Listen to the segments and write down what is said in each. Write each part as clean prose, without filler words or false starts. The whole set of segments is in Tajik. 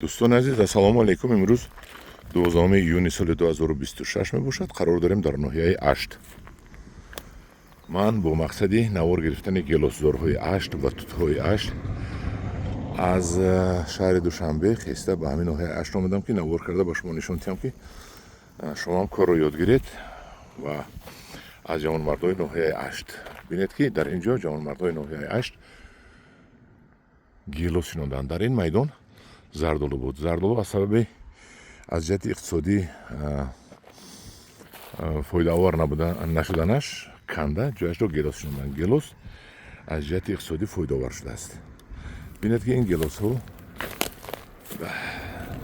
дӯстони азиз, ассалому алайкум. имрӯз 12 июни соли 2026 мебошад. қарор дорем дар ноҳияи Ашт. ман бо мақсади навор гирифтани гелосзорҳои Ашт ва тутҳои Ашт аз шаҳри Душанбе хеста ба ҳамин ноҳияи Ашт омадам, ки навор карда ба шумо нишон диҳам, ки шумоам корро ёд гиред ва аз ҷавонмардҳои ноҳияи Ашт бинед, ки дар ин ҷо ҷавонмардҳои ноҳияи Ашт гелос шиноданд. дар ин майдон зардолу буд. зардолу аз сабаби аз ҷиҳати иқтисодӣ фоидаовар нашуданаш канда ҷояшро гелос шиноданд. гелос аз ҷиҳати иқтисодӣ фоидаовар шудааст. бинед, ки ин гелосҳо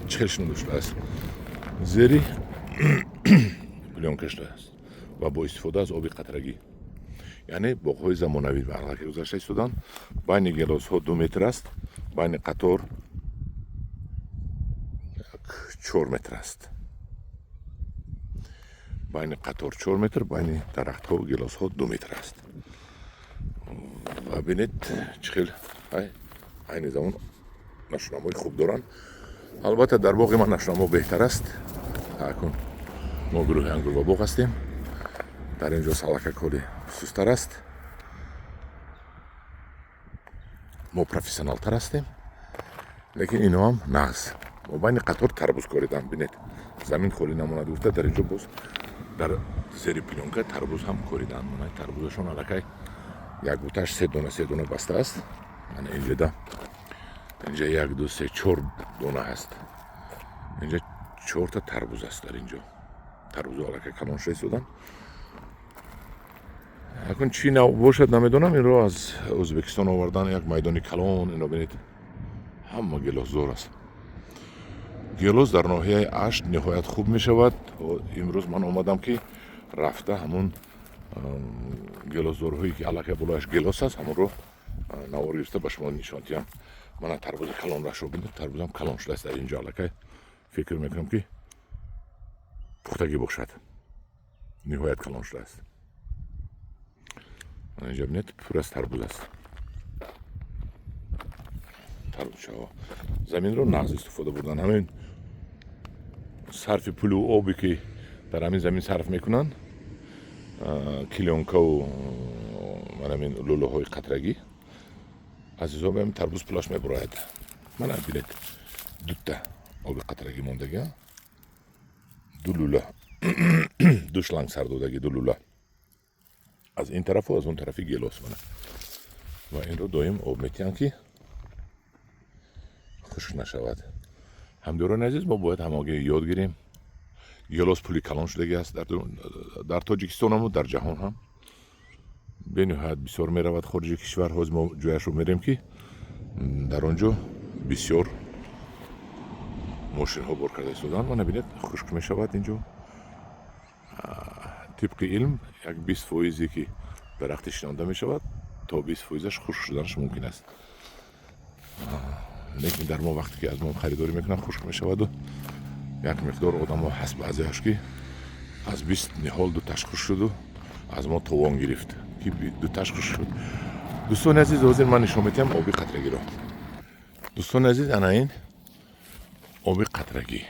чӣ хел шинода шудааст. зери плёнка шудааст ва бо истифода аз оби қатрагӣ, яъне боғҳои замонавӣ ба аллакай гузашта истоданд. байни гелосҳо 2 метр аст, байни қатор 4 метр аст. байни қатор 4 метр, байни дарахтҳо гелосҳо 2 метр аст. ва бинед чӣ хел айни замон нашунамои хуб доранд. албатта дар боғи ман нашунамо беҳтар аст. акун мо гурӯҳи ангурбабоғ ҳастем. дар ин ҷо салакакҳоли сустар аст. мо профессионалтар ҳастем, лекин иноам нағз. мо байни қатор тарбуз коридам. бинед, замин холӣ намонад гуфта, дар ин ҷо боз дар зери плёнка тарбуз ҳам кориданд. мана тарбузашон аллакай як буташ 3 дона баста аст. мана инҷода инҷа 1 2 3 4 дона ҳаст. инҷа 4 та тарбуз аст. дар ин ҷо тарбузо аллакай калон шуда истоданд. акун чӣ нав бошад намедонам. инро аз Ӯзбекистон овардан, як майдони калон. ино бинед, ҳама гелосзор аст. гелос дар ноҳияи Ашт ниҳоят хуб мешавад. имрӯз ман омадам, ки рафта ҳамун гелосзорҳое, ки аллакай болояш гелос аст, ҳамонро навор гирифта ба шумо нишон диҳам. мана тарбузи калонрашо бинед, тарбузам калон шудааст. дар ин ҷо аллакай фикр мекунам, ки пухтагӣ бошад. ниҳоят калон шудааст. мана инҷа бинед, пур аз тарбуз аст. тарбузчаҳо заминро нағз истифода бурданд. ҳамин сарфи пулу оби, ки дар ҳамин замин сарф мекунанд, клёнкаву ҳамин лӯлаҳои қатрагӣ, аз ҳисоби ҳамин тарбуз пулаш мебурояд. мана бинед, 2 та оби қатрагӣ мондагӣ, 2 лӯла 2 шланг сар додагӣ, 2 лӯла аз ин тарафу аз он тарафи гелос. мана ва инро доим об метиҳанд, ки хушк нашавад. ҳамдиёрони азиз, мо бояд ҳамагӣ ёд гирем. гелос пули калон шудагӣ аст дар Тоҷикистонаму дар ҷаҳон ҳам бениҳоят бисёр меравад. хориҷи кишвар ҳоз мо ҷояшро мерем, ки дар он ҷо бисёр мошинҳо бор карда истоданд. мана бинед, хушк мешавад. ин ҷо тибқи илм як 20%, ки дарахти шинонда мешавад, то 20%-аш хушк шуданаш мумкин аст. лекин дар мо вақте ки аз мо харидорӣ мекунанд, хушк мешаваду як миқдор одамо ҳаст баъзеаш, ки аз 20 ниҳол 2 таш хушк шуду аз мо товон гирифт, ки 2 таш хушк шуд. дӯстони азиз, ҳозир ман нишон метиҳам оби қатрагиро. дӯстони азиз, ана ин оби қатрагӣ.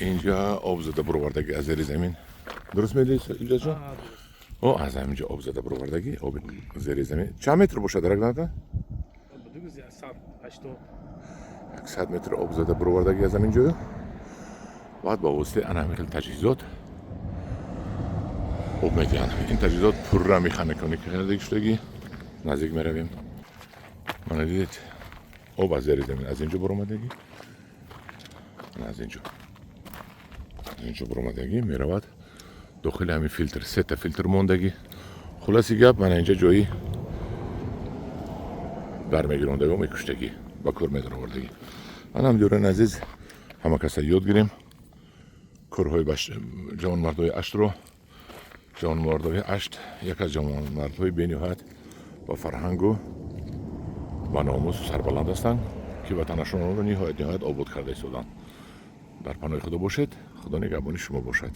инҷа об зада буровардагӣ аз зери замин. дуруст медонед илҷоҷон? аз ҳаминҷа об зада буровардагӣ, оби зери замин. чанд метр бошад рагната? 100 метр об зада буровардагӣ аз ҳамин ҷою. баъд ба воситаи ана ҳамин хел таҷҳизот об медиҳанд. ин таҷҳизот пурра механиконика шудагӣ. наздик меравем. мана дидед, об аз зери замин аз ин ҷо буромадагӣ, аз ин ҷо буромадагӣ меравад дохили ҳамин филтр. 3 та филтр мондагӣ. хулоси гап, мана инҷа ҷои бармегирондагӣ, мекуштагӣ, ба кор медаровардагӣ. ман ҳамдиёрони азиз, ҳама каса ёд гирем корҳои ҷавонмардҳои Аштро. ҷавонмардҳои Ашт як аз ҷавонмардҳои бениҳоят ба фарҳангу ба номусу сарбаланд ҳастанд, ки ватанашонро ниҳоят обод карда истоданд. дар паноҳи худо бошед. худо нигаҳбони шумо бошад.